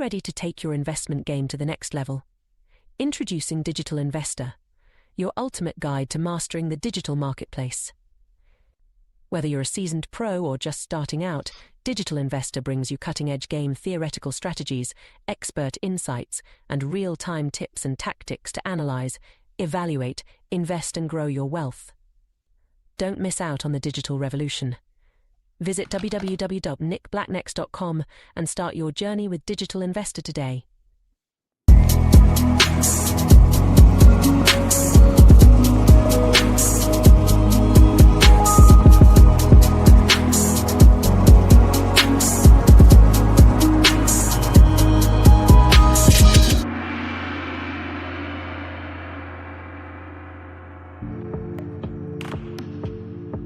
ready to take your investment game to the next level? Introducing Digital Investor, your ultimate guide to mastering the digital marketplace. Whether you're a seasoned pro or just starting out, Digital Investor brings you cutting-edge game theoretical strategies, expert insights, and real-time tips and tactics to analyze, evaluate, invest, and grow your wealth. Don't miss out on the digital revolution. Visit www.nickblacknex.com and start your journey with Digital Investor today.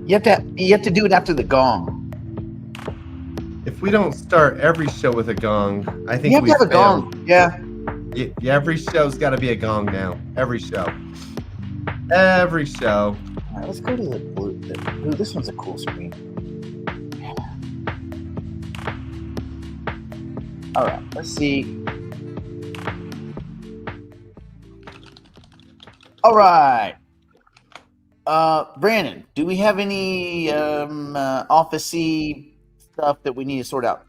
You have to do it after the gong. If we don't start every show with a gong, I think You have we to have a failed. gong. Yeah. Yeah, every show's got to be a gong now. Every show. Every show. All right, let's go to the blue. Ooh, this one's a cool screen. All right, let's see. All right. Brandon, do we have any office-y stuff that we need to sort out?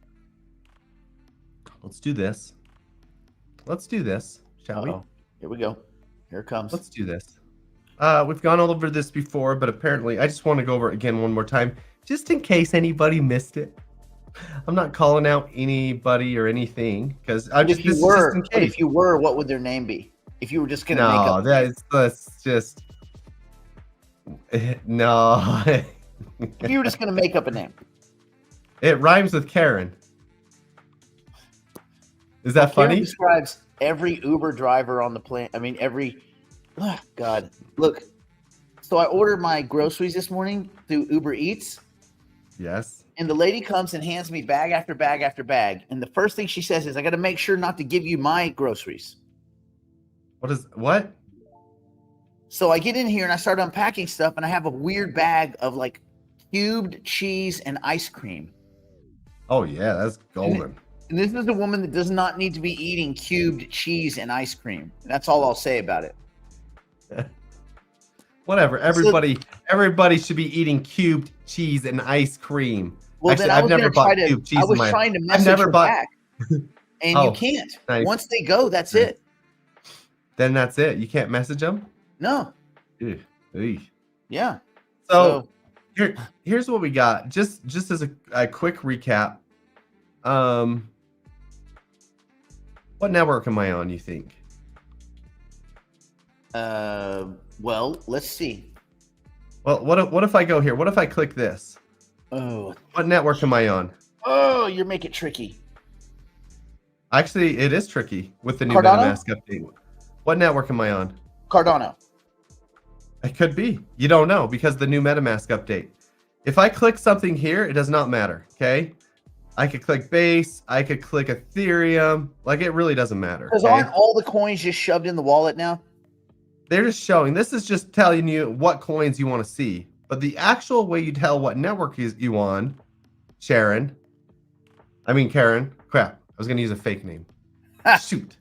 Let's do this. Let's do this, shall we? Here we go. Here it comes. Let's do this. We've gone all over this before, but apparently I just want to go over it again one more time, just in case anybody missed it. I'm not calling out anybody or anything, because I'm just, If you were, what would their name be? If you were just gonna make up. That's just no. If you were just gonna make up a name. It rhymes with Karen. Is that Karen funny? Describes every Uber driver on the planet. I mean, God, look. So I ordered my groceries this morning through Uber Eats. Yes. And the lady comes and hands me bag after bag after bag. And the first thing she says is, I got to make sure not to give you my groceries. What? So I get in here and I start unpacking stuff, and I have a weird bag of like cubed cheese and ice cream. Oh, yeah, that's golden. And this is a woman that does not need to be eating cubed cheese and ice cream. That's all I'll say about it. Whatever. Everybody should be eating cubed cheese and ice cream. Well, Actually, then I've never bought cubed cheese. I was trying to message her back, and you can't. Nice. Once they go, that's it. Then that's it. You can't message them? No. Ew. Yeah. So here's what we got. Just as a quick recap. What network am I on, you think? Well, let's see. Well, what if I go here? What if I click this? Oh. What network am I on? Oh, you make it tricky. Actually, it is tricky with the new Cardano? MetaMask update. What network am I on? Cardano. It could be. You don't know because the new MetaMask update. If I click something here, it does not matter, okay? I could click Base. I could click Ethereum. Like, it really doesn't matter. Because okay? aren't all the coins just shoved in the wallet now? They're just showing. This is just telling you what coins you want to see. But the actual way you tell what network you on, Karen. Crap. I was going to use a fake name. Shoot.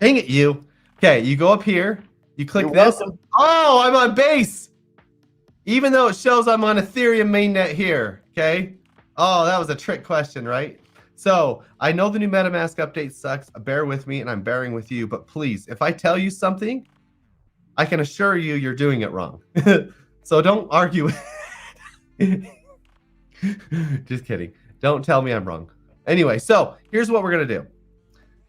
Dang it, you. Okay, you go up here. You click You're this. welcome. Oh, I'm on Base. Even though it shows I'm on Ethereum mainnet here. Okay. Oh, that was a trick question, right? So I know the new MetaMask update sucks. Bear with me, and I'm bearing with you. But please, if I tell you something, I can assure you you're doing it wrong. So don't argue. Just kidding. Don't tell me I'm wrong. Anyway, so here's what we're going to do.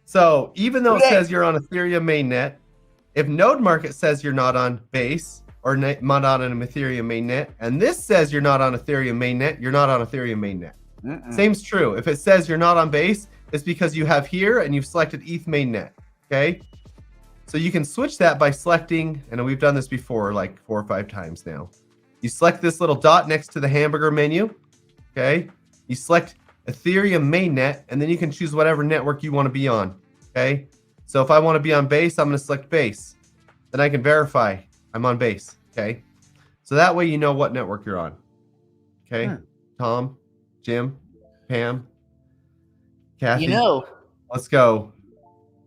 So even though it says you're on Ethereum mainnet, if Node Market says you're not on Base or not on an Ethereum mainnet, and this says you're not on Ethereum mainnet, you're not on Ethereum mainnet. Same's true. If it says you're not on Base, it's because you have here and you've selected ETH mainnet. Okay. So you can switch that by selecting, and we've done this before like 4 or 5 times now. You select this little dot next to the hamburger menu. Okay. You select Ethereum mainnet, and then you can choose whatever network you want to be on. Okay. So if I want to be on Base, I'm going to select Base. Then I can verify I'm on Base. Okay. So that way you know what network you're on. Okay. Tom, Jim, Pam, Kathy. You know, let's go.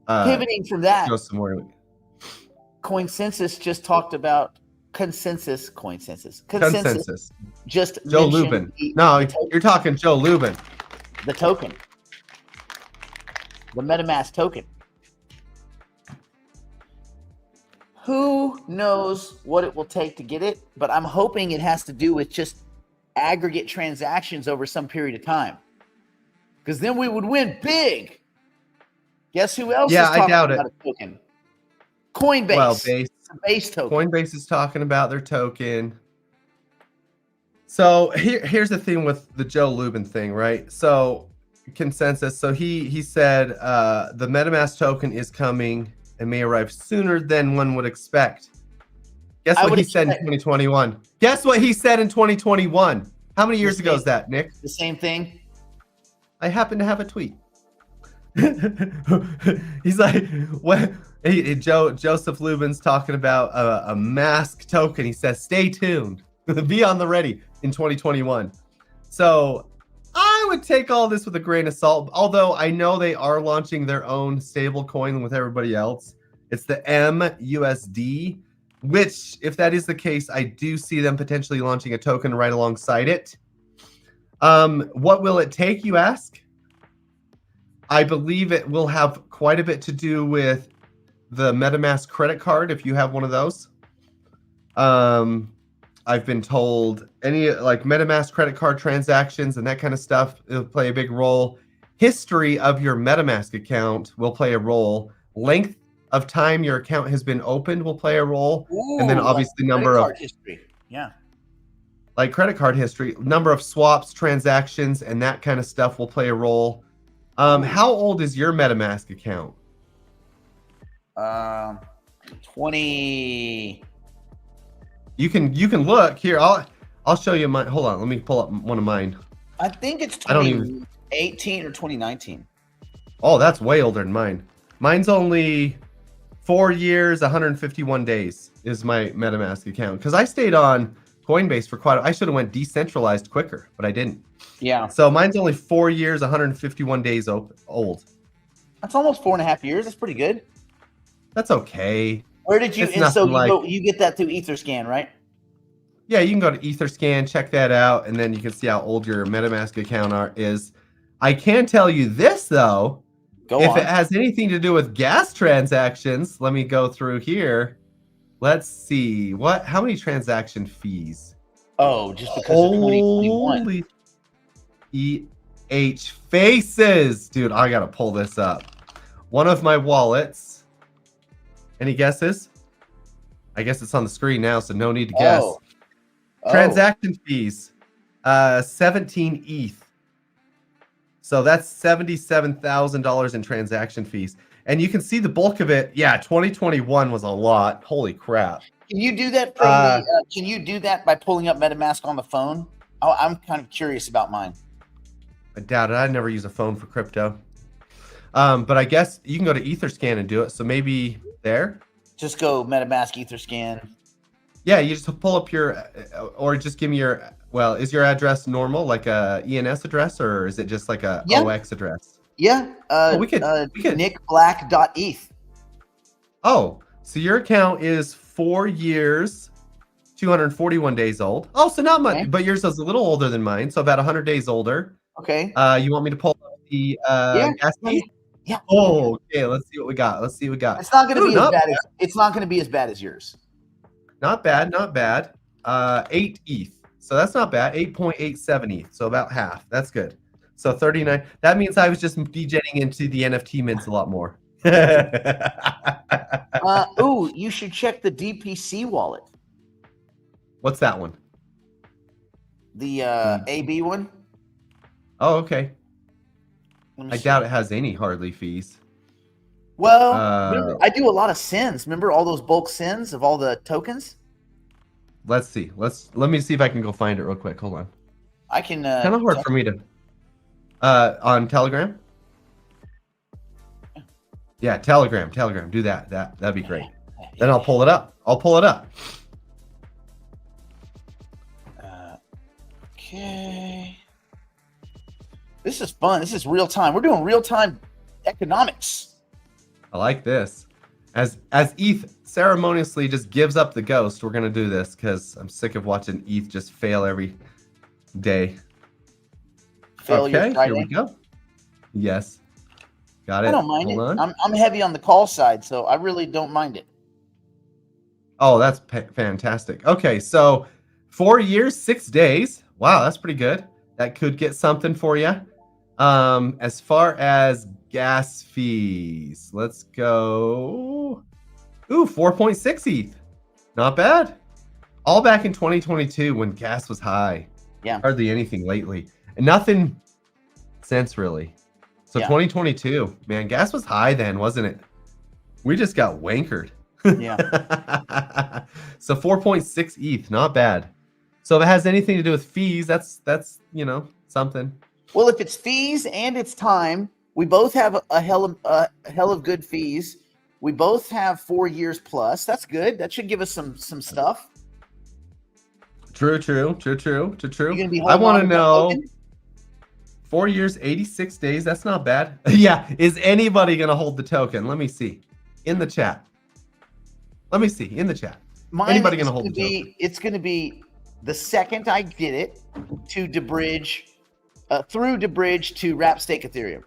Pivoting from that, Go some more. CoinCensus just talked about consensus. Consensus. Just Joe mentioned Lubin. You're talking Joe Lubin. The token. The MetaMask token. Who knows what it will take to get it? But I'm hoping it has to do with just aggregate transactions over some period of time. Because then we would win big. Guess who else is talking about a token? Coinbase. Well, Base token. Coinbase is talking about their token. So here's the thing with the Joe Lubin thing, right? So consensus. So he said the MetaMask token is coming and may arrive sooner than one would expect. Guess what he said in 2021? Guess what he said in 2021? How many years ago is that, Nick? The same thing. I happen to have a tweet. He's like, what? Joseph Lubin's talking about a mask token. He says, stay tuned. Be on the ready in 2021. So I would take all this with a grain of salt, although I know they are launching their own stable coin with everybody else. It's the MUSD, which, if that is the case, I do see them potentially launching a token right alongside it. What will it take, you ask? I believe it will have quite a bit to do with the MetaMask credit card, if you have one of those. I've been told any like MetaMask credit card transactions and that kind of stuff will play a big role. History of your MetaMask account will play a role. Length of time your account has been opened will play a role. Ooh, and then obviously number of history. Yeah. Like credit card history, number of swaps, transactions, and that kind of stuff will play a role. How old is your MetaMask account? 20. You can look here. I'll show you mine. Hold on, let me pull up one of mine. I think it's 2018 or 2019. Oh, that's way older than mine. Mine's only 4 years, 151 days is my MetaMask account. Because I stayed on Coinbase for I should have went decentralized quicker, but I didn't. Yeah. So mine's only 4 years, 151 days old. That's almost 4.5 years. That's pretty good. That's okay. Where did you? And so you get that through Etherscan, right? Yeah, you can go to Etherscan, check that out, and then you can see how old your MetaMask account is. I can tell you this though. If it has anything to do with gas transactions, let me go through here. Let's see. How many transaction fees? Oh, just because of 2021. Holy EH faces. Dude, I gotta pull this up. One of my wallets. Any guesses? I guess it's on the screen now, so no need to guess. Transaction fees. 17 ETH. So that's $77,000 in transaction fees. And you can see the bulk of it. Yeah, 2021 was a lot. Holy crap. Can you do that can you do that by pulling up MetaMask on the phone? I'm kind of curious about mine. I doubt it. I never use a phone for crypto. But I guess you can go to Etherscan and do it. So maybe there. Just go MetaMask Etherscan. Yeah, you just pull up your, or just give me your. Well, is your address normal, like a ENS address, or is it just like a OX address? Yeah. We could nickblack.eth. Oh, so your account is 4 years, 241 days old. Oh, so not much, but yours is a little older than mine, so about 100 days older. Okay. You want me to pull up the gas fee? Yeah. Oh, okay. Let's see what we got. It's not going to be as bad as it's not going to be as bad as yours. Not bad, not bad. 8 ETH. So that's not bad. 8.87 ETH. So about half. That's good. So 39. That means I was just degenning into the NFT mints a lot more. You should check the DPC wallet. What's that one? The AB one. Oh, okay. I doubt it has any hardly fees. Well, I do a lot of sends. Remember all those bulk sends of all the tokens? Let's see. Let me see if I can go find it real quick. Hold on. I can. Kind of hard for me to. On Telegram. Yeah, Telegram. Do that. That'd be great. Then I'll pull it up. Okay. This is fun. This is real time. We're doing real time economics. I like this. As ETH ceremoniously just gives up the ghost, we're gonna do this because I'm sick of watching ETH just fail every day. Failure Okay, Friday. here we go. Yes, got it. I don't mind Hold it. on. I'm heavy on the call side, so I really don't mind it. Oh, that's fantastic. Okay, so 4 years, 6 days. Wow, that's pretty good. That could get something for you. As far as gas fees, let's go. Ooh, 4.6 ETH. Not bad. All back in 2022 when gas was high. Yeah. Hardly anything lately. And nothing since really. So Yeah. 2022, man, gas was high then, wasn't it? We just got wankered. Yeah. So 4.6 ETH, not bad. So if it has anything to do with fees, that's something. Well, if it's fees and it's time, we both have a hell of good fees. We both have 4 years plus. That's good. That should give us some stuff. True. You gonna be I holding want on to that know. token? 4 years, 86 days. That's not bad. Yeah. Is anybody gonna hold the token? Let me see in the chat. Let me see in the chat. Anybody gonna hold the token? It's gonna be the second I get it to DeBridge, through DeBridge to Wrap Stake Ethereum.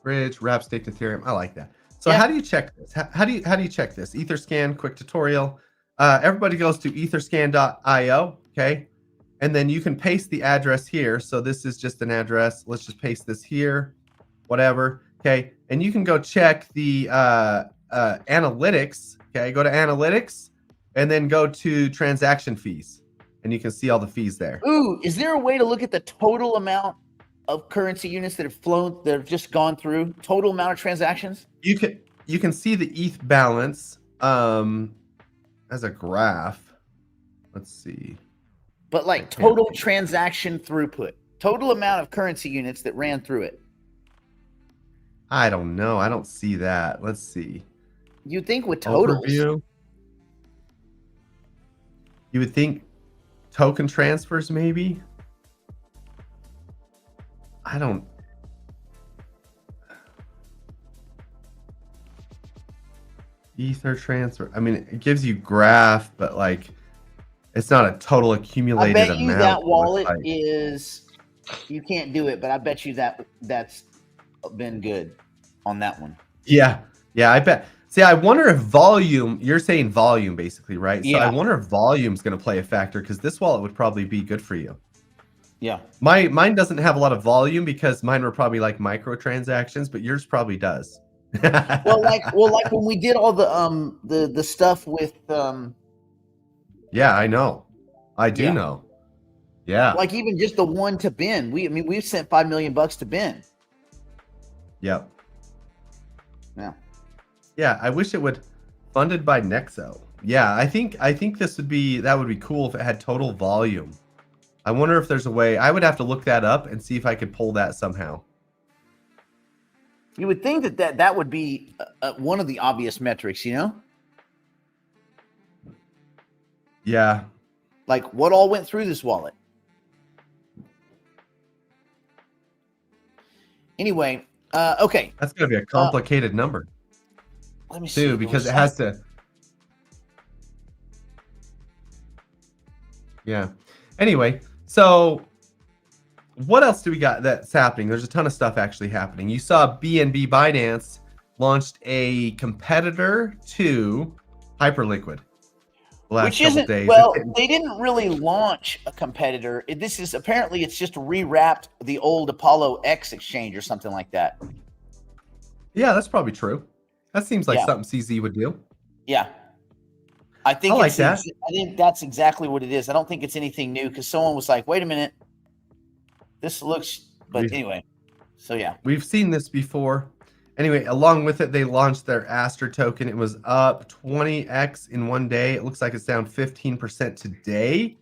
Bridge, wrap staked Ethereum. I like that. So Yeah. how do you check this? How do you check this? Etherscan, quick tutorial. Everybody goes to etherscan.io, okay? And then you can paste the address here. So this is just an address. Let's just paste this here, whatever, okay? And you can go check the analytics, okay? Go to analytics and then go to transaction fees. And you can see all the fees there. Ooh, is there a way to look at the total amount of currency units that have flown, that have just gone through, total amount of transactions? You can see the ETH balance as a graph. Let's see. But like total transaction throughput, total amount of currency units that ran through it. I don't know. I don't see that. Let's see. You'd think with totals. Overview. You would think token transfers maybe. I don't. Ether transfer. I mean, it gives you graph, but like, it's not a total accumulated I amount. bet you that it wallet looks like. is, you can't do it, but I bet you that's been good on that one. Yeah, I bet. See, I wonder if volume. You're saying volume, basically, right? So Yeah. I wonder if volume's going to play a factor because this wallet would probably be good for you. Yeah. Mine doesn't have a lot of volume because mine were probably like microtransactions, but yours probably does. Well, like when we did all the stuff with Yeah, I know. I do Yeah. know. Yeah. like even just the one to Ben. We've sent $5 million to Ben. Yep. Yeah. Yeah, I wish it would funded by Nexo. Yeah, I think that would be cool if it had total volume. I wonder if there's a way. I would have to look that up and see if I could pull that somehow. You would think that would be one of the obvious metrics, you know? Yeah. Like what all went through this wallet. Anyway, okay. That's going to be a complicated number Let me see. too because it has to. Yeah. Anyway, so what else do we got that's happening? There's a ton of stuff actually happening. You saw BNB Binance launched a competitor to Hyperliquid the last Which couple isn't days. well, they didn't really launch a competitor. This is apparently it's just rewrapped the old Apollo X exchange or something like that. Yeah, that's probably true. That seems like Yeah. something CZ would do. Yeah. I think I like that. I think that's exactly what it is. I don't think it's anything new because someone was like, wait a minute. This looks, but anyway. So yeah. We've seen this before. Anyway, along with it, they launched their Aster token. It was up 20x in one day. It looks like it's down 15% today.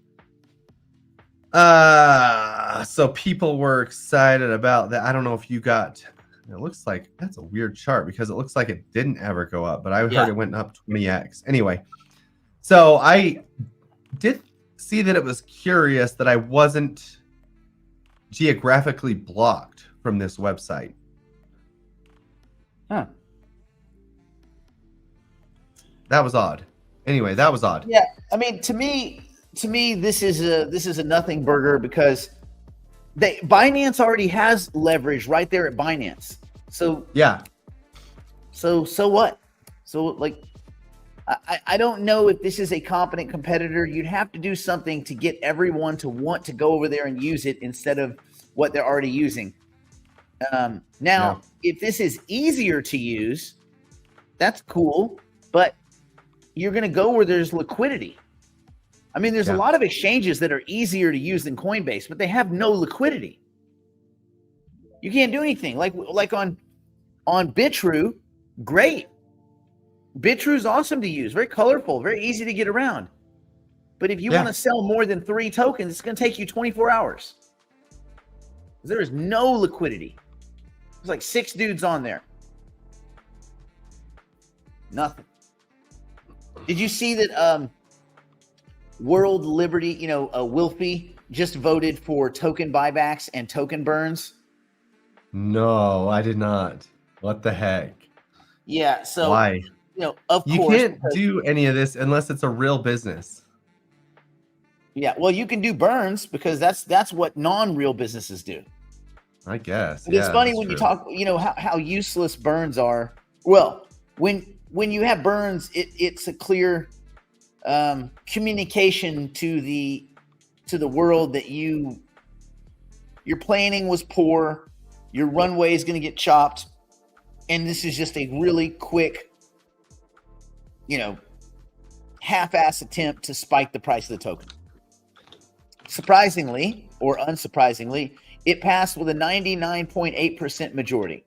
So people were excited about that. I don't know if you got. It looks like that's a weird chart because it looks like it didn't ever go up, but I heard it went up 20x. Anyway, so I did see that it was curious that I wasn't geographically blocked from this website. Huh. That was odd. Anyway, that was odd. Yeah, I mean, to me, this is a nothing burger because Binance already has leverage right there at Binance. So yeah. So what? So like, I don't know if this is a competent competitor. You'd have to do something to get everyone to want to go over there and use it instead of what they're already using. Now, if this is easier to use, that's cool, but you're going to go where there's liquidity. I mean, there's a lot of exchanges that are easier to use than Coinbase, but they have no liquidity. You can't do anything. Like on Bitrue, great. Bitrue is awesome to use, very colorful, very easy to get around. But if you want to sell more than 3 tokens, it's going to take you 24 hours. There is no liquidity. There's like 6 dudes on there. Nothing. Did you see that World Liberty, Wilfy just voted for token buybacks and token burns? No, I did not. What the heck? Yeah, so why? Of course. You can't do any of this unless it's a real business. Yeah, well, you can do burns because that's what non-real businesses do. I guess. It's funny when you talk, how useless burns are. Well, when you have burns, it's a clear communication to the world that your planning was poor, your runway is going to get chopped, and this is just a really quick, half-ass attempt to spike the price of the token. Surprisingly, or unsurprisingly, it passed with a 99.8% majority.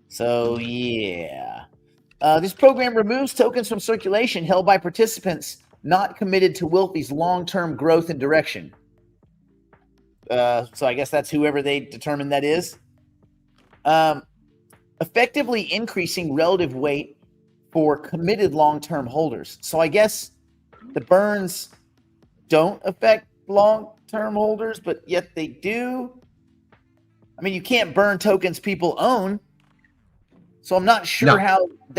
So, yeah. This program removes tokens from circulation held by participants not committed to Wilfy's long-term growth and direction. So I guess that's whoever they determine that is. Effectively increasing relative weight for committed long-term holders. So I guess the burns don't affect long-term holders, but yet they do. I mean, you can't burn tokens people own. So I'm not sure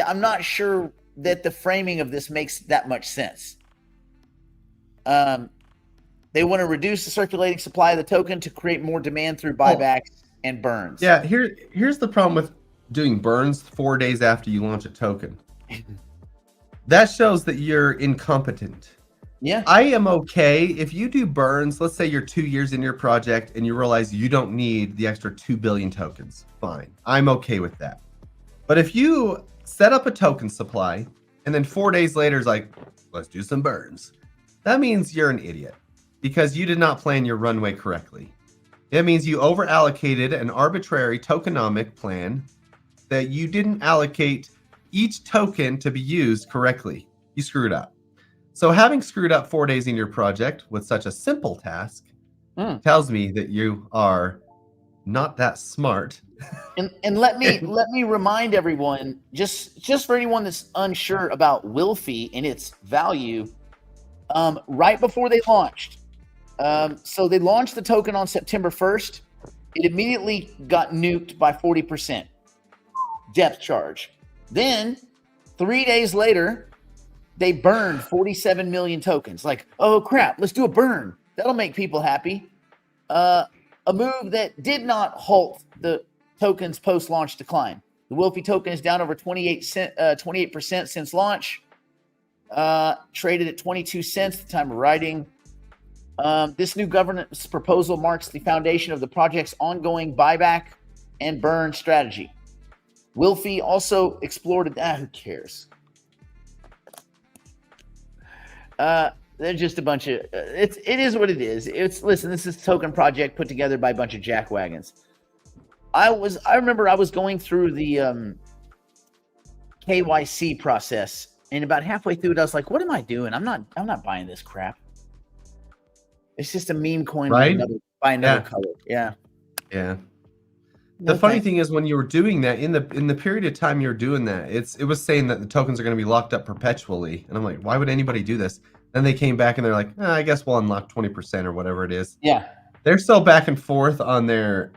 I'm not sure that the framing of this makes that much sense. They want to reduce the circulating supply of the token to create more demand through buybacks and burns. Yeah, here's the problem with doing burns 4 days after you launch a token. That shows that you're incompetent. Yeah. I am okay if you do burns. Let's say you're 2 years in your project and you realize you don't need the extra 2 billion tokens. Fine. I'm okay with that. But if you set up a token supply and then 4 days later is like, let's do some burns, that means you're an idiot because you did not plan your runway correctly. It means you over allocated an arbitrary tokenomic plan that you didn't allocate each token to be used correctly. You screwed up. So having screwed up 4 days in your project with such a simple task tells me that you are not that smart. And let me remind everyone, just for anyone that's unsure about Wilfy and its value, right before they launched. So they launched the token on September 1st. It immediately got nuked by 40%. Depth charge. Then 3 days later, they burned 47 million tokens. Like, oh crap, let's do a burn. That'll make people happy. A move that did not halt the token's post-launch decline. The Wilfy token is down over 28% since launch. Traded at 22 cents at the time of writing. This new governance proposal marks the foundation of the project's ongoing buyback and burn strategy. Wilfy also explored who cares? They're just a bunch of it is what it is. Listen, this is a token project put together by a bunch of jackwagons. I remember I was going through the KYC process, and about halfway through it, I was like, what am I doing? I'm not buying this crap. It's just a meme coin by another color. Yeah. Yeah. The funny thing is when you were doing that in the period of time you were doing that, it was saying that the tokens are going to be locked up perpetually. And I'm like, why would anybody do this? Then they came back and they're like, I guess we'll unlock 20% or whatever it is. Yeah. They're still back and forth on their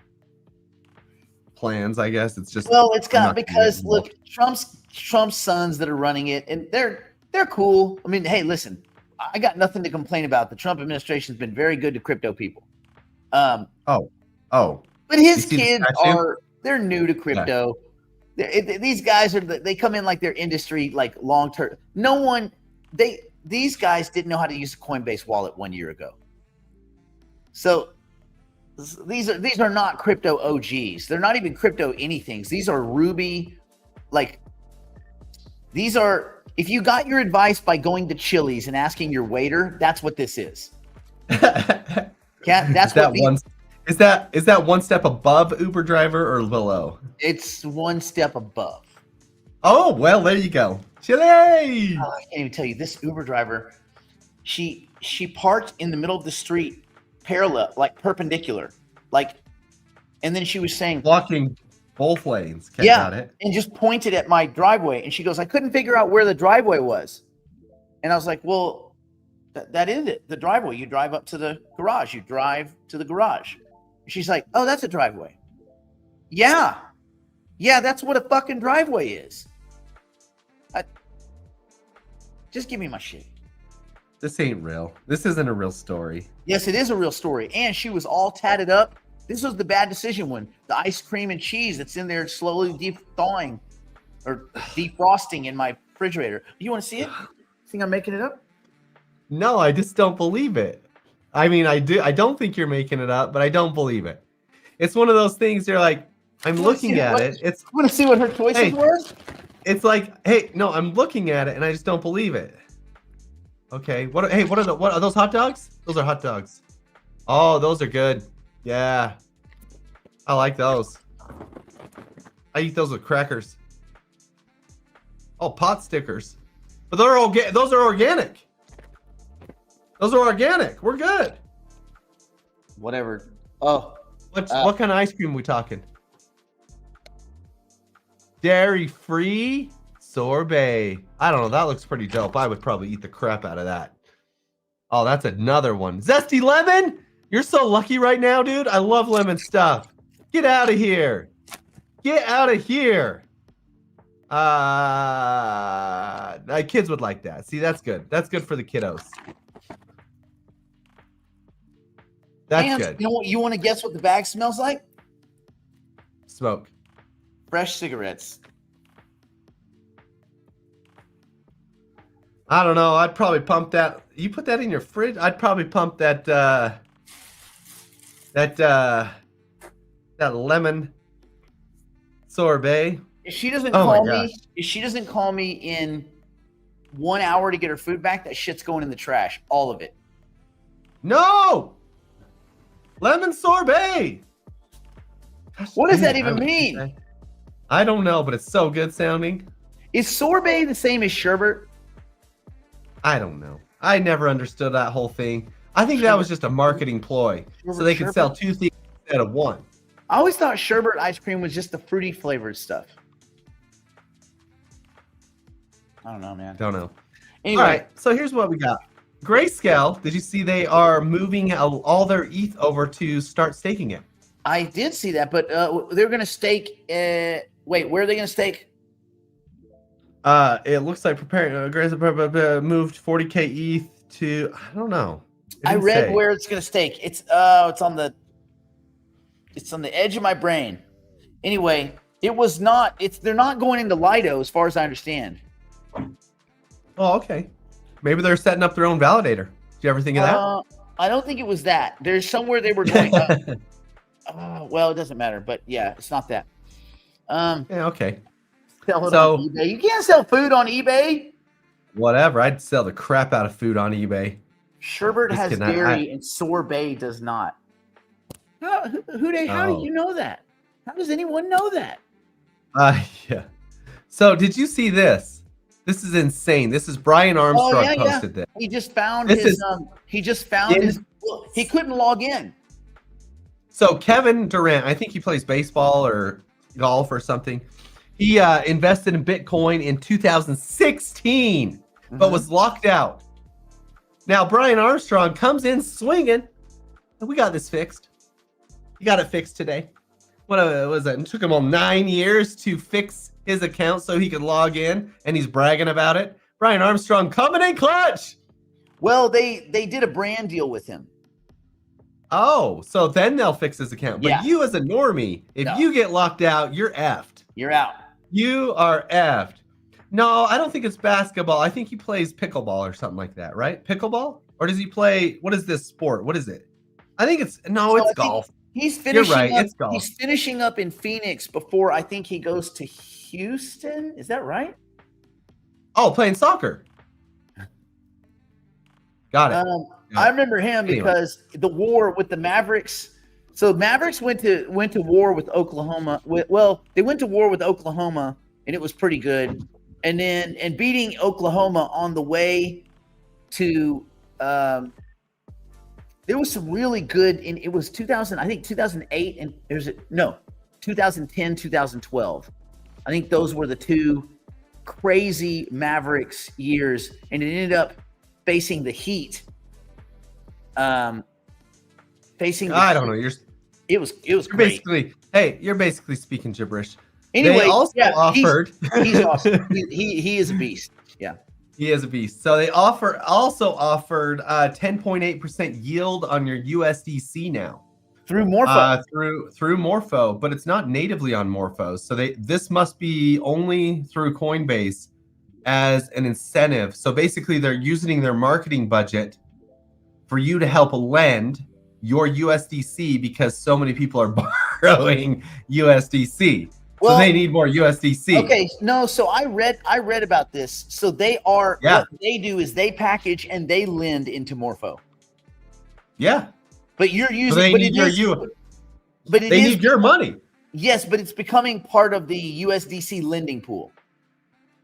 plans, I guess. It's just it's got because look, Trump's sons that are running it, and they're cool. I mean, hey, listen, I got nothing to complain about. The Trump administration has been very good to crypto people. Oh. But his kids they're new to crypto. Yeah. These guys they come in like their industry, like long term. These guys didn't know how to use a Coinbase wallet 1 year ago. So these are not crypto OGs. They're not even crypto anythings. These are Ruby, these are, if you got your advice by going to Chili's and asking your waiter, that's what this is. Is that one step above Uber driver or below? It's one step above. Oh, well, there you go. Chili! I can't even tell you, this Uber driver, she parked in the middle of the street, parallel, like perpendicular, and then she was saying, blocking both lanes. Got it. And just pointed at my driveway, and she goes, I couldn't figure out where the driveway was. And I was like, well, that is it, the driveway. You drive up to the garage. You drive to the garage. She's like, oh, that's a driveway. Yeah, that's what a fucking driveway is. Just give me my shit. This ain't real. This isn't a real story. Yes, it is a real story. And she was all tatted up. This was the bad decision one. The ice cream and cheese that's in there slowly thawing or defrosting in my refrigerator. You want to see it? Think I'm making it up? No, I just don't believe it. I mean, I don't think you're making it up, but I don't believe it. It's one of those things you're like, I'm looking at it. I want to see what her choices were? It's like, hey, no, I'm looking at it and I just don't believe it. Okay. What are those hot dogs? Those are hot dogs. Oh, those are good. Yeah. I like those. I eat those with crackers. Oh, pot stickers. But those are organic. Those are organic. We're good. Whatever. Oh. What kind of ice cream are we talking? Dairy-free sorbet. I don't know. That looks pretty dope. I would probably eat the crap out of that. Oh, that's another one. Zesty lemon? You're so lucky right now, dude. I love lemon stuff. Get out of here. Get out of here. My kids would like that. See, that's good. That's good for the kiddos. That's good. You know what? You want to guess what the bag smells like? Smoke. Fresh cigarettes. I don't know. I'd probably pump that. You put that in your fridge? I'd probably pump that lemon sorbet. If she doesn't call me in 1 hour to get her food back, that shit's going in the trash. All of it. No! Lemon sorbet! What does that even mean? I don't know, but it's so good sounding. Is sorbet the same as sherbet? I don't know. I never understood that whole thing. I think that was just a marketing ploy so they could sell two things instead of one. I always thought sherbet ice cream was just the fruity flavored stuff. I don't know, man. Don't know. Anyway. All right, so here's what we got. Grayscale, did you see they are moving all their ETH over to start staking it? I did see that, but they're going to stake. Wait, where are they going to stake? It looks like Grayscale moved 40K ETH to, I don't know. I read where it's going to stake. It's on the edge of my brain. Anyway, they're not going into Lido as far as I understand. Oh, okay. Maybe they're setting up their own validator. Did you ever think of that? I don't think it was that. There's somewhere they were going. Well, it doesn't matter, but yeah, it's not that. Yeah, okay. Sell it on eBay. You can't sell food on eBay. Whatever. I'd sell the crap out of food on eBay. Sherbet has dairy and sorbet does not. How do you know that? How does anyone know that? Yeah. So did you see this? This is insane. This is Brian Armstrong posted this. He just found he couldn't log in. So Kevin Durant, I think he plays baseball or golf or something. He invested in Bitcoin in 2016, but was locked out. Now, Brian Armstrong comes in swinging. We got this fixed. You got it fixed today. What was it? It took him all 9 years to fix his account so he could log in, and he's bragging about it. Brian Armstrong coming in clutch. Well, they did a brand deal with him. Oh, so then they'll fix his account. But Yeah. you as a normie, if No. you get locked out, you're effed. You're out. You are effed. No, I don't think it's basketball. I think he plays pickleball or something like that, right? Pickleball? Or does he play, what is this sport? What is it? I think it's, no, So it's I think golf. He's finishing right, up. it's golf. He's finishing up in Phoenix before I think he goes to Houston. Is that right? Oh, playing soccer. Got it. I remember him Anyway. because the war with the Mavericks. So Mavericks went to war with Oklahoma. They went to war with Oklahoma, and it was pretty good. And then beating Oklahoma on the way to there was some really good. And it was 2000. I think 2008 and 2010, 2012. I think those were the two crazy Mavericks years, and it ended up facing the Heat. I don't know. It was You're great. you're basically speaking gibberish. Anyway, They also offered. He's awesome. He is a beast. Yeah. He is a beast. So they also offered 10.8% yield on your USDC now. Through Morpho. Through Morpho, but it's not natively on Morpho. So this must be only through Coinbase as an incentive. So basically they're using their marketing budget for you to help lend your USDC because so many people are borrowing USDC. Well, so they need more USDC. Okay, no, so I read about this. So they are what they do is they package and they lend into Morpho. Yeah. But you're using So they need they need your money. Yes, but it's becoming part of the USDC lending pool.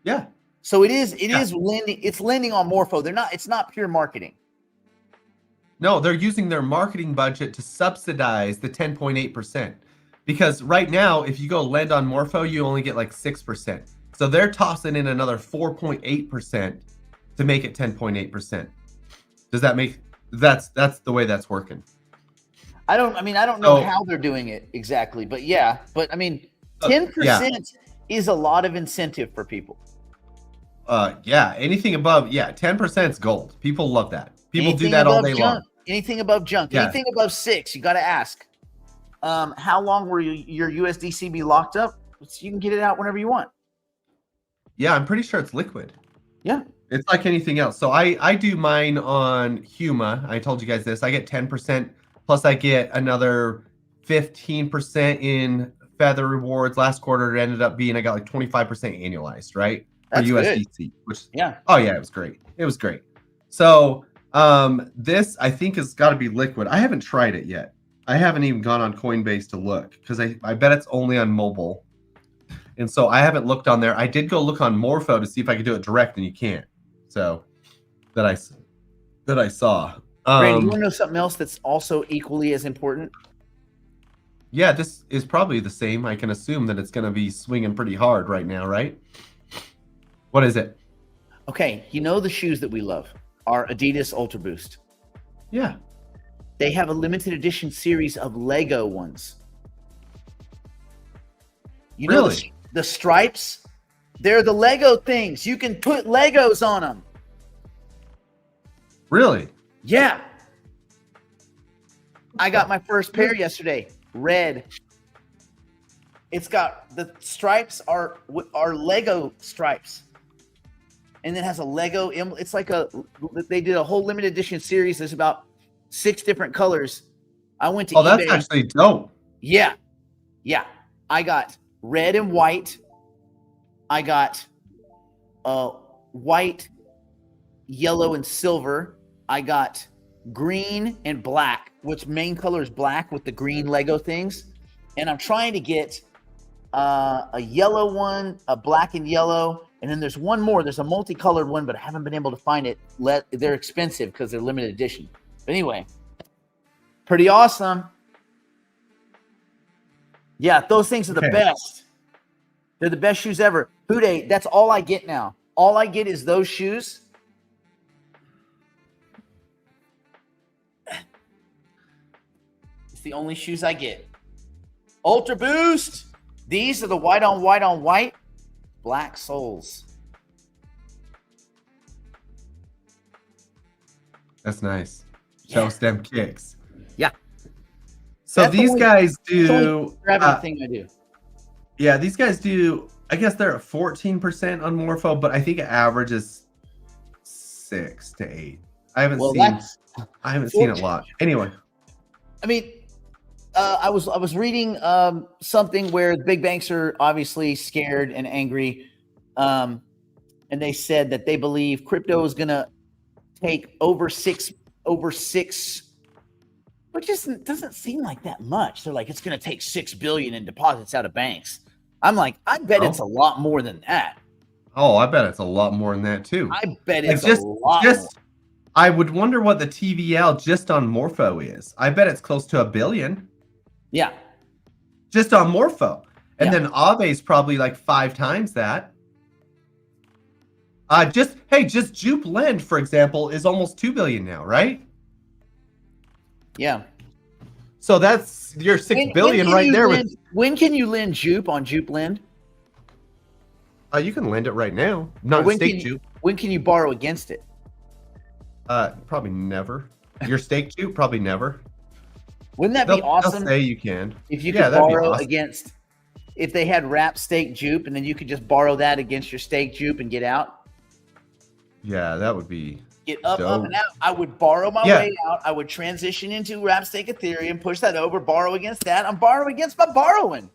Yeah. So it is lending, it's lending on Morpho. It's not pure marketing. No, they're using their marketing budget to subsidize the 10.8%. Because right now, if you go lend on Morpho, you only get like 6%. So they're tossing in another 4.8% to make it 10.8%. Does that make that's the way that's working? I don't know how they're doing it exactly, but 10% is a lot of incentive for people. Anything above 10% is gold. People love that. People do that all day long. Anything above junk, anything above 6, you got to ask. How long will your USDC be locked up? So you can get it out whenever you want. Yeah, I'm pretty sure it's liquid. Yeah. It's like anything else. So I do mine on Huma. I told you guys this. I get 10%, plus I get another 15% in Feather rewards. Last quarter, it ended up being, I got like 25% annualized, right? For That's USDC, good. It was great. It was great. So this, I think, has got to be liquid. I haven't tried it yet. I haven't even gone on Coinbase to look because I bet it's only on mobile. And so I haven't looked on there. I did go look on Morpho to see if I could do it direct, and you can't. So that I saw. Randy, you want to know something else that's also equally as important? Yeah, this is probably the same. I can assume that it's going to be swinging pretty hard right now, right? What is it? Okay, you know the shoes that we love are Adidas Ultra Boost. Yeah. They have a limited edition series of Lego ones. You know Really? the stripes? They're the Lego things. You can put Legos on them. Really? Yeah. I got my first pair yesterday. Red. It's got the stripes are Lego stripes. And it has a Lego. It's like they did a whole limited edition series. There's about 6 different colors. I went to eBay. That's actually dope. Yeah. Yeah. I got red and white. I got white, yellow, and silver. I got green and black, which main color is black with the green Lego things. And I'm trying to get a yellow one, a black and yellow, and then there's one more. There's a multicolored one, but I haven't been able to find it. They're expensive because they're limited edition. But anyway, pretty awesome. Yeah, those things are the best. They're the best shoes ever. Hude, that's all I get now. All I get is those shoes. It's the only shoes I get. Ultra Boost. These are the white on white black soles. That's nice. Shows them kicks. Yeah. So That's these the guys do. Everything I do. Yeah, these guys do. I guess they're at 14% on Morpho, but I think it averages 6 to 8. I haven't seen it a lot. Anyway, I mean, I was reading something where the big banks are obviously scared and angry, and they said that they believe crypto is going to take over six, which just doesn't seem like that much. They're like, it's going to take $6 billion in deposits out of banks. I'm like, I bet it's a lot more than that. Oh, I bet it's a lot more than that too. I bet it's a lot more. I would wonder what the TVL just on Morpho is. I bet it's close to $1 billion. Yeah. Just on Morpho. And then Aave's probably like 5 times that. Just Jupe Lend, for example, is almost $2 billion now, right? Yeah. So that's your $6 billion right there. When can you lend Jupe on Jupe Lend? You can lend it right now. Not stake Jupe. When can you borrow against it? Probably never. Your stake Jupe, probably never. Wouldn't that be awesome? They'll say you can. If you could borrow against, if they had wrap stake Jupe, and then you could just borrow that against your stake Jupe and get out. Yeah, that would be. Get up and out. I would borrow my way out. I would transition into wrap stake Ethereum, push that over, borrow against that. I'm borrowing against my borrowing.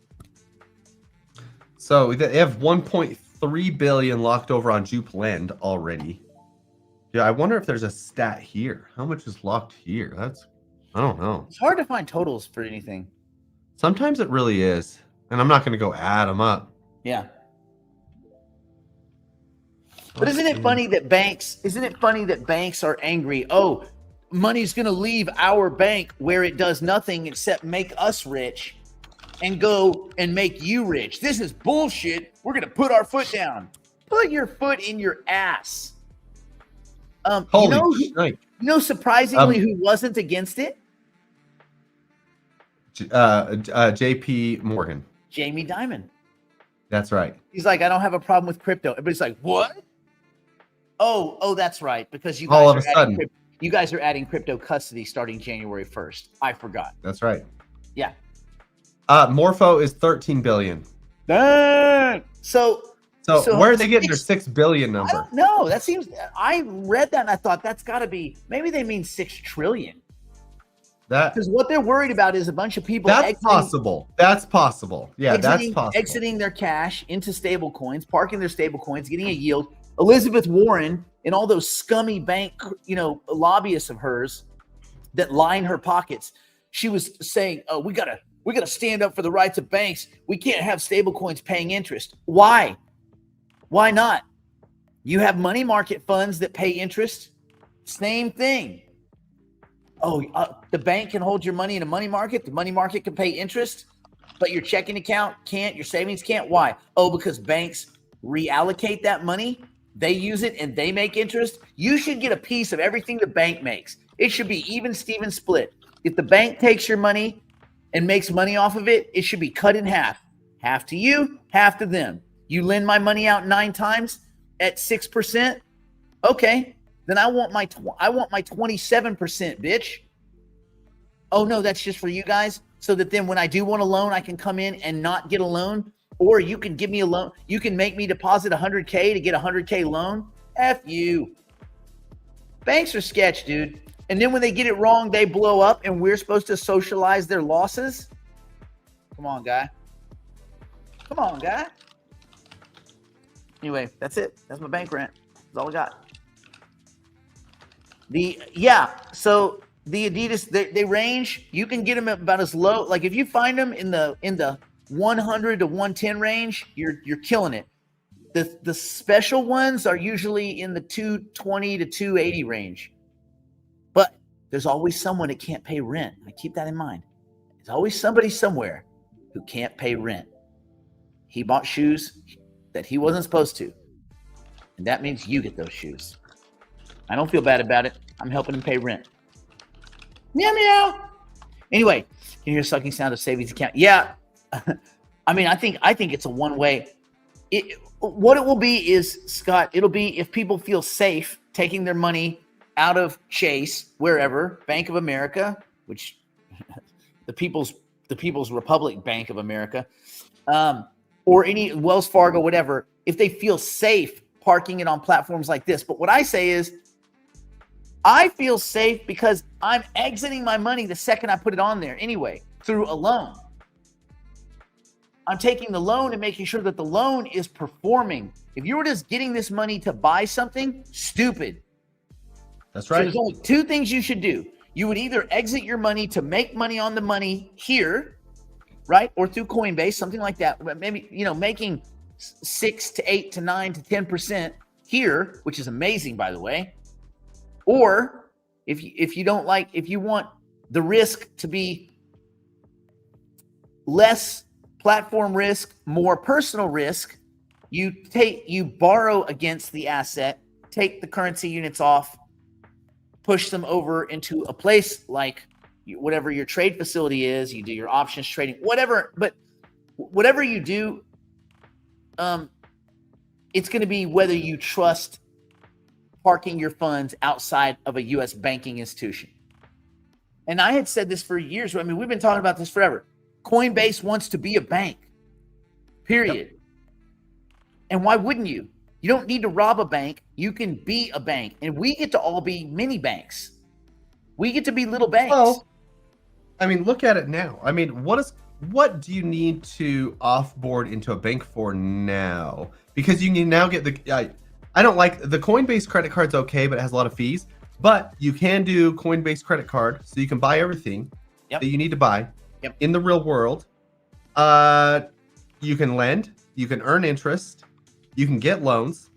So they have 1.3 billion locked over on Jupe Lend already. Yeah, I wonder if there's a stat here. How much is locked here? I don't know. It's hard to find totals for anything. Sometimes it really is. And I'm not going to go add them up. Yeah. But isn't it funny that banks are angry? Oh, money's going to leave our bank where it does nothing except make us rich and go and make you rich. This is bullshit. We're going to put our foot down. Put your foot in your ass. Surprisingly, who wasn't against it? JP Morgan. Jamie Dimon. That's right. He's like, I don't have a problem with crypto. Everybody's like, what? Oh, that's right. Because you guys are adding crypto custody starting January 1st. I forgot. That's right. Yeah. Morpho is 13 billion. So where are they getting their 6 billion number? No, that seems. I read that and I thought that's got to be. Maybe they mean 6 trillion. Because what they're worried about is a bunch of people. That's possible. That's possible. Yeah, that's possible. Exiting their cash into stable coins, parking their stable coins, getting a yield. Elizabeth Warren and all those scummy bank, lobbyists of hers that line her pockets. She was saying, "Oh, we gotta stand up for the rights of banks. We can't have stable coins paying interest. Why? Why not? You have money market funds that pay interest. Same thing. Oh, the bank can hold your money in a money market. The money market can pay interest, but your checking account can't. Your savings can't. Why? Oh, because banks reallocate that money. They use it and they make interest. You should get a piece of everything the bank makes. It should be even Steven split. If the bank takes your money and makes money off of it, it should be cut in half. Half to you, half to them. You lend my money out 9 times at 6%. Okay, then I want my 27%, bitch. Oh no, that's just for you guys. So that then when I do want a loan, I can come in and not get a loan. Or you can give me a loan. You can make me deposit $100K to get a $100K loan. F you. Banks are sketch, dude. And then when they get it wrong, they blow up and we're supposed to socialize their losses. Come on, guy. Come on, guy. Anyway, that's it. That's my bank rant. That's all I got. So the Adidas, they range. You can get them about as low. Like if you find them in the 100 to 110 range, you're killing it. The special ones are usually in the 220 to 280 range. But there's always someone that can't pay rent. I keep that in mind. There's always somebody somewhere who can't pay rent. He bought shoes that he wasn't supposed to. And that means you get those shoes. I don't feel bad about it. I'm helping him pay rent. Meow, meow. Anyway, can you hear a sucking sound of savings account? Yeah. I mean, I think it's a one-way. What it will be is, Scott, it'll be if people feel safe taking their money out of Chase, wherever, Bank of America, which the People's Republic Bank of America, or any Wells Fargo, whatever, if they feel safe parking it on platforms like this. But what I say is, I feel safe because I'm exiting my money the second I put it on there anyway, through a loan. I'm taking the loan and making sure that the loan is performing. If you were just getting this money to buy something, stupid. That's right. So there's only two things you should do. You would either exit your money to make money on the money here, right? Or through Coinbase, something like that. Maybe, making 6 to 8 to 9 to 10% here, which is amazing, by the way. Or if you want the risk to be less platform risk, more personal risk, you borrow against the asset, take the currency units off, push them over into a place like whatever your trade facility is, you do your options trading, whatever. But whatever you do, it's going to be whether you trust parking your funds outside of a U.S. banking institution. And I had said this for years. I mean, we've been talking about this forever. Coinbase wants to be a bank, period. Yep. And why wouldn't you? You don't need to rob a bank. You can be a bank. And we get to all be mini banks. We get to be little banks. Well, I mean, look at it now. I mean, what do you need to offboard into a bank for now? Because you can now get I don't like the Coinbase credit card's okay, but it has a lot of fees. But you can do Coinbase credit card, so you can buy everything that you need to buy in the real world. You can lend, you can earn interest, you can get loans.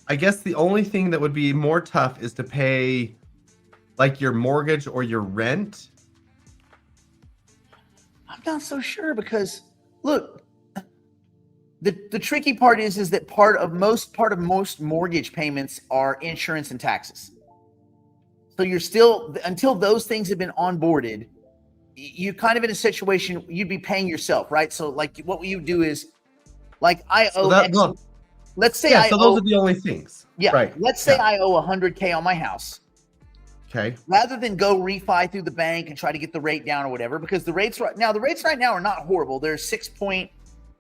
I guess the only thing that would be more tough is to pay like your mortgage or your rent. I'm not so sure because look, the tricky part is that part of most mortgage payments are insurance and taxes. So you're still, until those things have been onboarded, you're kind of in a situation you'd be paying yourself, right? So like what you do is, like I owe. Let's say I so those are the only things. Yeah. Right. Let's say I owe $100K on my house. Okay. Rather than go refi through the bank and try to get the rate down or whatever, because the rates right now are not horrible. They're 6.3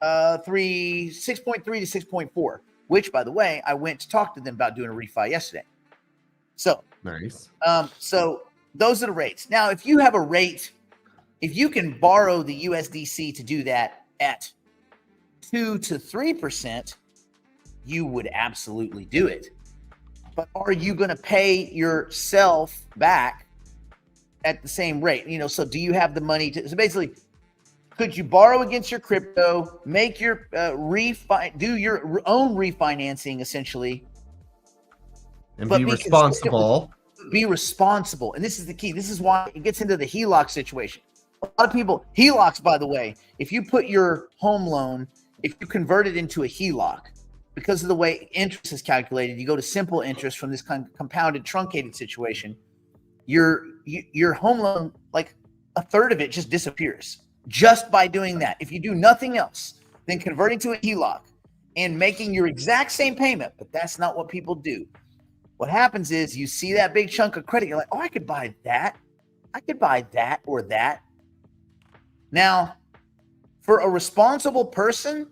to 6.4, which, by the way, I went to talk to them about doing a refi yesterday. So nice. So those are the rates. Now, if you have a rate, if you can borrow the USDC to do that at 2 to 3%, you would absolutely do it. But are you going to pay yourself back at the same rate? So do you have the money to? So basically, could you borrow against your crypto, make your do your own refinancing essentially, and be responsible? Be responsible, and this is the key. This is why it gets into the HELOC situation. A lot of people, HELOCs, by the way, if you put your home loan, if you convert it into a HELOC, because of the way interest is calculated, you go to simple interest from this kind of compounded, truncated situation, your home loan, like a third of it just disappears just by doing that. If you do nothing else than converting to a HELOC and making your exact same payment, but that's not what people do. What happens is you see that big chunk of credit, you're like, oh, I could buy that. I could buy that or that. Now, for a responsible person,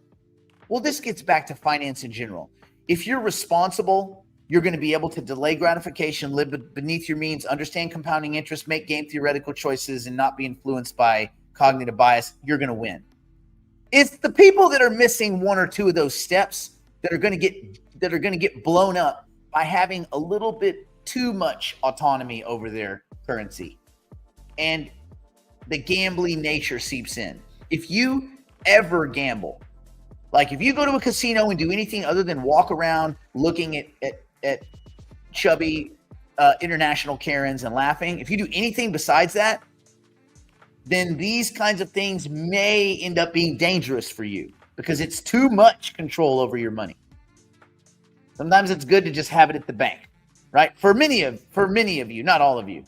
well, this gets back to finance in general. If you're responsible, you're going to be able to delay gratification, live beneath your means, understand compounding interest, make game theoretical choices, and not be influenced by cognitive bias. You're going to win. It's the people that are missing one or two of those steps that are going to get blown up by having a little bit too much autonomy over their currency, and the gambling nature seeps in. If you ever gamble, like if you go to a casino and do anything other than walk around looking at chubby international Karens and laughing, if you do anything besides that, then these kinds of things may end up being dangerous for you because it's too much control over your money. Sometimes it's good to just have it at the bank, right? For many of you, not all of you.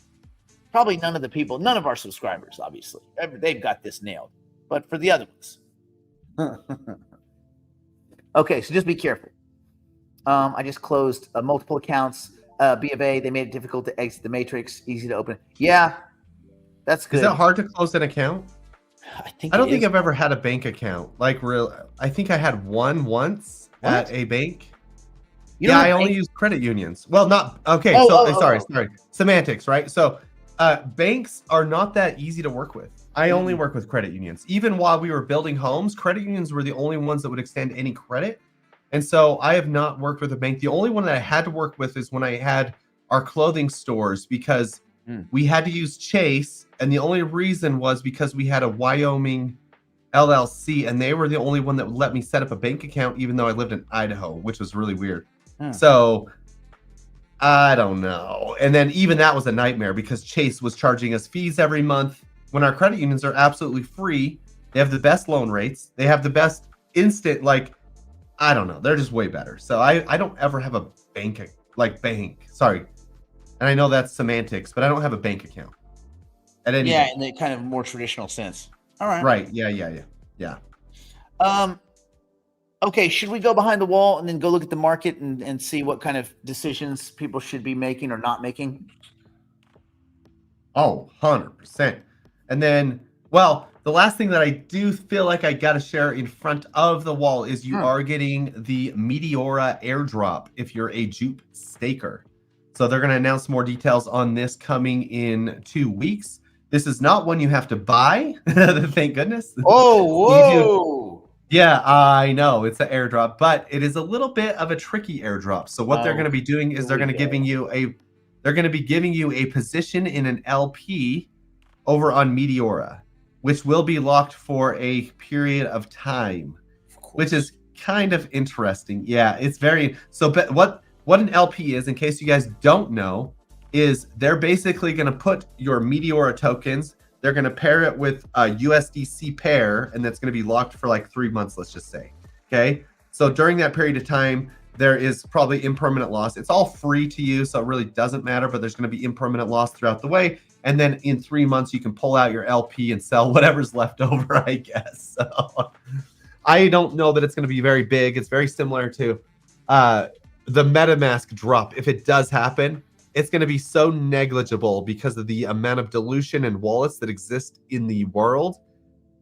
Probably none of our subscribers, obviously. They've got this nailed. But for the other ones. Okay, so just be careful. I just closed multiple accounts. B of A, they made it difficult to exit the matrix, easy to open. Yeah, that's good. Is it hard to close an account? I don't think I've ever had a bank account. I think I had one once at a bank. I only use credit unions. Well, not okay. Sorry. Semantics, right? So banks are not that easy to work with. I only work with credit unions. Even while we were building homes, credit unions were the only ones that would extend any credit. And so I have not worked with a bank. The only one that I had to work with is when I had our clothing stores, because we had to use Chase. And the only reason was because we had a Wyoming LLC, and they were the only one that would let me set up a bank account, even though I lived in Idaho, which was really weird. So I don't know. And then even that was a nightmare because Chase was charging us fees every month when our credit unions are absolutely free. They have the best loan rates. They have the best instant, I don't know. They're just way better. So I don't ever have a bank. Sorry. And I know that's semantics, but I don't have a bank account. At any in the kind of more traditional sense. All right. Right. Yeah. Okay, should we go behind the wall and then go look at the market and see what kind of decisions people should be making or not making? Oh, 100%. And then, well, the last thing that I do feel like I got to share in front of the wall is you are getting the Meteora airdrop if you're a Jupe staker. So they're going to announce more details on this coming in 2 weeks. This is not one you have to buy. Thank goodness. Oh, whoa. Yeah, I know it's an airdrop, but it is a little bit of a tricky airdrop. So what they're going to be doing is they're going to be giving you a position in an LP over on Meteora, which will be locked for a period of time, which is kind of interesting. Yeah, it's very so. But what an LP is, in case you guys don't know, is they're basically going to put your Meteora tokens. They're going to pair it with a USDC pair, and that's going to be locked for 3 months, let's just say. Okay. So during that period of time, there is probably impermanent loss. It's all free to use, so it really doesn't matter, but there's going to be impermanent loss throughout the way. And then in 3 months, you can pull out your LP and sell whatever's left over, I guess. So I don't know that it's going to be very big. It's very similar to the MetaMask drop. If it does happen, it's going to be so negligible because of the amount of dilution and wallets that exist in the world.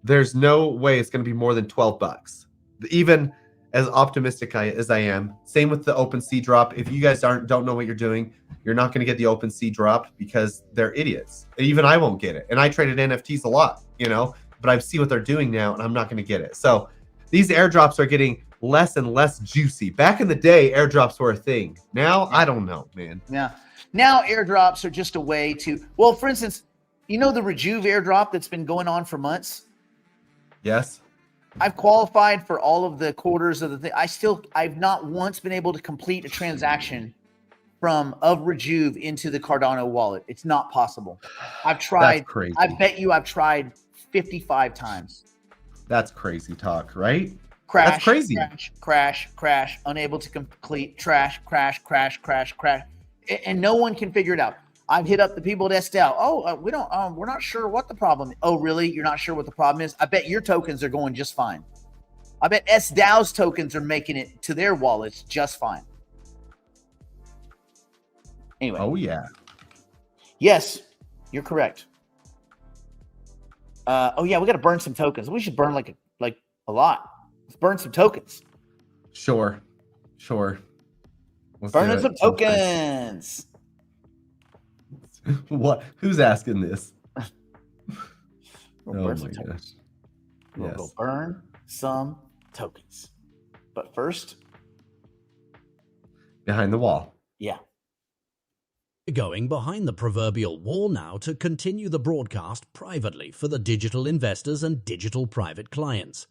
There's no way it's going to be more than $12. Even as optimistic as I am. Same with the OpenSea drop. If you guys don't know what you're doing, you're not going to get the OpenSea drop because they're idiots. Even I won't get it. And I traded NFTs a lot, but I see what they're doing now and I'm not going to get it. So these airdrops are getting less and less juicy. Back in the day, airdrops were a thing. Now, I don't know, man. Yeah. Now airdrops are just a way to, well, for instance, the Rejuve airdrop that's been going on for months? Yes. I've qualified for all of the quarters of the thing. I've not once been able to complete a transaction of Rejuve into the Cardano wallet. It's not possible. I've tried. That's crazy. I bet you I've tried 55 times. That's crazy talk, right? Crash. That's crazy. Crash. Unable to complete. Crash. And no one can figure it out. I've hit up the people at SDAO. Oh, we're not sure what the problem is. Oh, really? You're not sure what the problem is? I bet your tokens are going just fine. I bet SDAO's tokens are making it to their wallets just fine. Anyway. Oh, yeah. Yes, you're correct. We got to burn some tokens. We should burn like a lot. Let's burn some tokens. Sure. Burning some tokens. What? Who's asking this? We'll go burn some tokens. But first, behind the wall. Yeah. Going behind the proverbial wall now to continue the broadcast privately for the digital investors and digital private clients.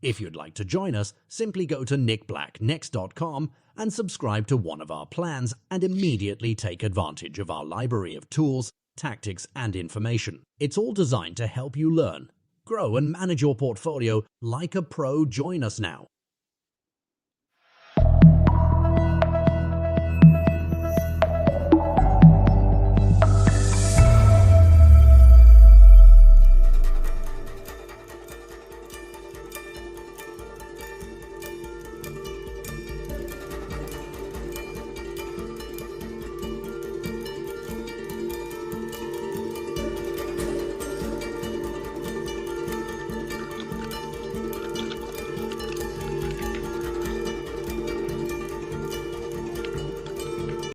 If you'd like to join us, simply go to nickblacknext.com and subscribe to one of our plans and immediately take advantage of our library of tools, tactics, and information. It's all designed to help you learn, grow, and manage your portfolio like a pro. Join us now